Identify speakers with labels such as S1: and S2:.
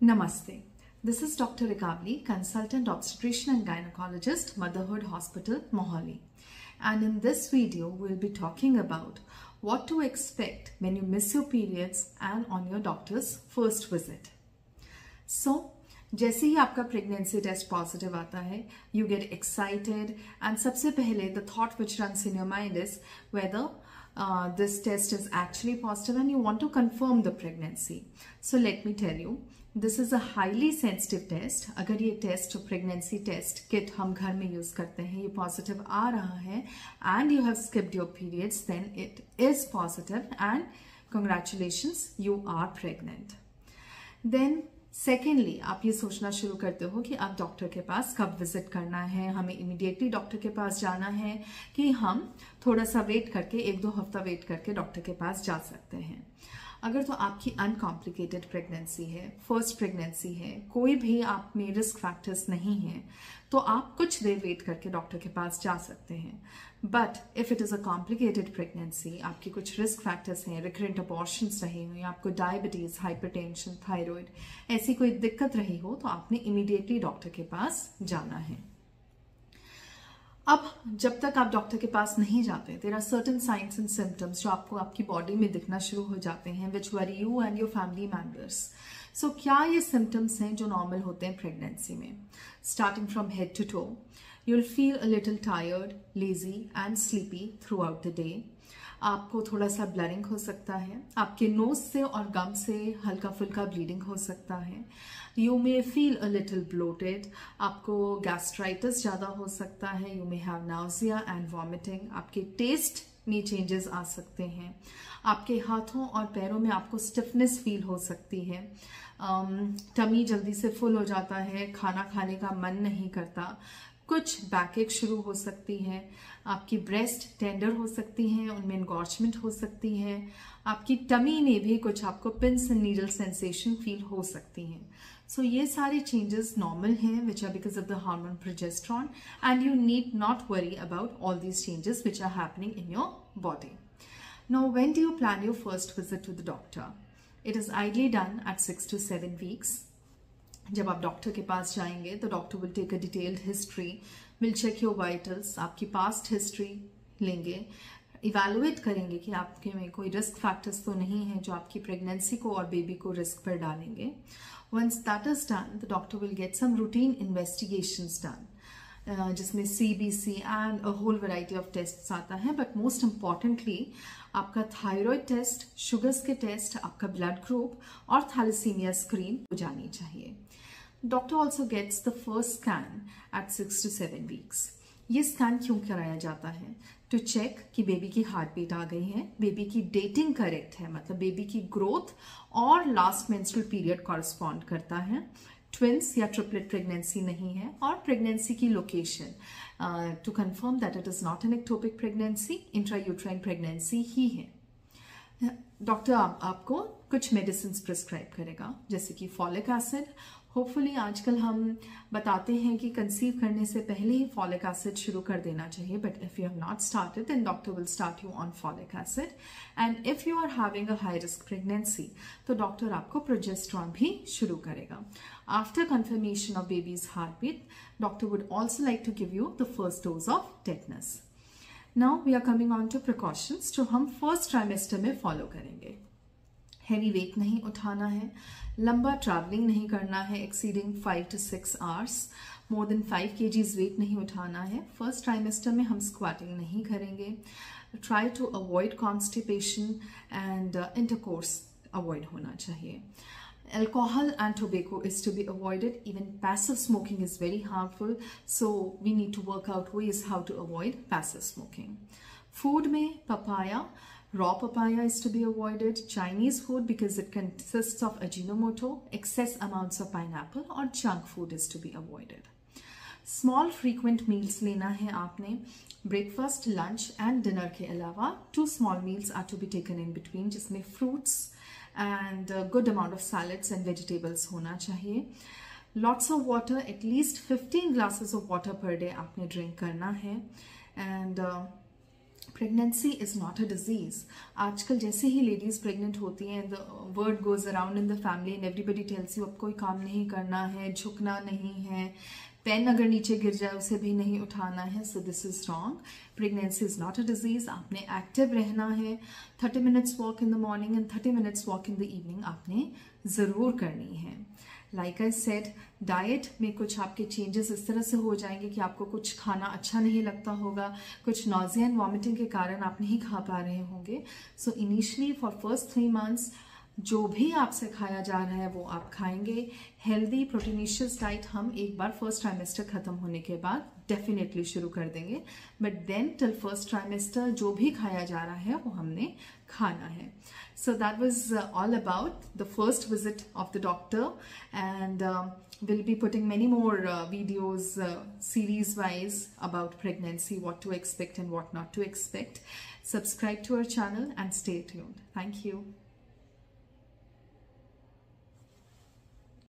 S1: Namaste. This is Dr. Rikavli, consultant obstetrician and gynecologist, Motherhood Hospital, Mohali. And in this video, we'll be talking about what to expect when you miss your periods and on your doctor's first visit. So, जैसे ही आपका pregnancy test positive आता है, you get excited and सबसे पहले the thought which runs in your mind is whether this test is actually positive and you want to confirm the pregnancy. So let me tell you, this is a highly sensitive test. अगर ये test pregnancy test kit हम घर में use करते हैं, ये positive आ रहा है and you have skipped your periods, then it is positive and congratulations, you are pregnant. Then secondly आप ये सोचना शुरू करते हो कि आप डॉक्टर के पास कब विजिट करना है, हमें इमीडिएटली डॉक्टर के पास जाना है कि हम थोड़ा सा वेट करके 1-2 हफ्ता वेट करके डॉक्टर के पास जा सकते हैं. अगर तो आपकी अनकॉम्प्लिकेटेड प्रेगनेंसी है, फर्स्ट प्रेगनेंसी है, कोई भी आप में रिस्क फैक्टर्स नहीं है, तो आप कुछ देर वेट करके डॉक्टर के पास जा सकते हैं. But if it is a complicated pregnancy, आपकी कुछ रिस्क फैक्टर्स हैं, रिकरेंट अबॉर्शंस रहे हुए, आपको डायबिटीज, हाइपरटेंशन, थायराइड, ऐसी कोई दिक्कत रही हो, तो आपने इमीडिएटली डॉक्टर के पास जाना है. अब जब तक आप डॉक्टर के पास नहीं जाते, there are certain signs and symptoms जो आपको आपकी बॉडी में दिखना शुरू हो जाते हैं, which worry you and your family members. So क्या ये सिम्टम्स हैं जो नॉर्मल होते हैं प्रेगनेंसी में? Starting from head to toe, you'll feel a little tired, lazy and sleepy throughout the day. आपको थोड़ा सा ब्लरिंग हो सकता है, आपके नोज से और गम से हल्का फुल्का ब्लीडिंग हो सकता है. You may feel a little bloated, आपको गैस्ट्राइटिस ज़्यादा हो सकता है. You may have nausea and vomiting. आपके टेस्ट में चेंजेस आ सकते हैं. आपके हाथों और पैरों में आपको स्टिफनेस फील हो सकती है. टमी जल्दी से फुल हो जाता है, खाना खाने का मन नहीं करता. कुछ बैकएक शुरू हो सकती है. आपकी ब्रेस्ट टेंडर हो सकती हैं, उनमें एनगॉर्चमेंट हो सकती है. आपकी टमी में भी कुछ आपको pins and needle sensation feel हो सकती हैं. सो ये सारे चेंजेस नॉर्मल हैं which are because of the hormone progesterone and you need not worry about all these changes which are happening in your body. Now when do you plan your first visit to the doctor? It is ideally done at 6 to 7 weeks. जब आप doctor के पास जाएंगे तो doctor will take a detailed history, will check your vitals, आपकी past history लेंगे, evaluate करेंगे कि आपके में कोई रिस्क फैक्टर्स तो नहीं है जो आपकी प्रेगनेंसी को और बेबी को रिस्क पर डालेंगे. Once that is done, the doctor will get some routine investigations done, जिसमें CBC and a whole variety of test आता है. बट मोस्ट इम्पॉर्टेंटली आपका थायराइड टेस्ट, शुगर्स के टेस्ट, आपका ब्लड ग्रुप और थैलेसीमिया स्क्रीन हो जानी चाहिए. Doctor also gets the first scan at 6 to 7 weeks. ये स्कैन क्यों कराया जाता है? टू चेक कि बेबी की हार्ट बीट आ गई है, बेबी की डेटिंग करेक्ट है, मतलब बेबी की ग्रोथ और लास्ट मेंस्ट्रुअल पीरियड कॉरस्पॉन्ड करता है, ट्विंस या ट्रिपलेट प्रेगनेंसी नहीं है, और प्रेगनेंसी की location to confirm that it is not an ectopic pregnancy, intrauterine pregnancy ही है. डॉक्टर आपको कुछ मेडिसिन प्रिस्क्राइब करेगा, जैसे कि फॉलिक एसिड. होपफुली आजकल हम बताते हैं कि कंसीव करने से पहले ही फॉलिक एसिड शुरू कर देना चाहिए, but if you have not started then doctor will start you on folic acid. And if you are having a high risk pregnancy तो डॉक्टर आपको प्रोजेस्टेरॉन भी शुरू करेगा. After confirmation of baby's heart beat, doctor would also like to give you the first dose of tetanus. Now we are coming on to precautions जो हम first trimester में follow करेंगे. Heavy weight नहीं उठाना है, लंबा ट्रैवलिंग नहीं करना है exceeding 5 to 6 hours, more than 5 kgs weight नहीं उठाना है. फर्स्ट ट्राइमेस्टर में हम स्क्वाटिंग नहीं करेंगे. Try to avoid constipation and intercourse avoid होना चाहिए. Alcohol and tobacco is to be avoided. Even passive smoking is very harmful, so we need to work out ways how to avoid passive smoking. Food में papaya, raw papaya is to be avoided. Chinese food because it consists of Ajinomoto, excess amounts of pineapple, or junk food is to be avoided. Small frequent meals लेना है आपने. Breakfast, lunch and dinner के अलावा 2 small meals are to be taken in between, जिसमें fruits and a good amount of salads and vegetables होना चाहिए. Lots of water, at least 15 glasses of water per day आपने drink करना है. And pregnancy is not a disease. आजकल जैसे ही ladies pregnant होती हैं, the word goes around in the family and everybody tells you अब कोई काम नहीं करना है, झुकना नहीं है, पेन अगर नीचे गिर जाए उसे भी नहीं उठाना है. So this is wrong. Pregnancy is not a disease. आपने एक्टिव रहना है. 30 minutes walk in the morning and 30 minutes walk in the evening आपने जरूर करनी है. लाइक आई सेड, डाइट में कुछ आपके चेंजेस इस तरह से हो जाएंगे कि आपको कुछ खाना अच्छा नहीं लगता होगा, कुछ नॉजिया एंड वॉमिटिंग के कारण आप नहीं खा पा रहे होंगे. So initially for first 3 months जो भी आपसे खाया जा रहा है वो आप खाएंगे. हेल्दी प्रोटीनिशियस डाइट हम एक बार फर्स्ट ट्राइमेस्टर खत्म होने के बाद डेफिनेटली शुरू कर देंगे, but then till first trimester जो भी खाया जा रहा है वो हमने खाना है. So that was all about the first visit of the doctor, and we'll be putting many more videos series wise about pregnancy, what to expect and what not to expect. Subscribe to our channel and stay tuned. Thank you.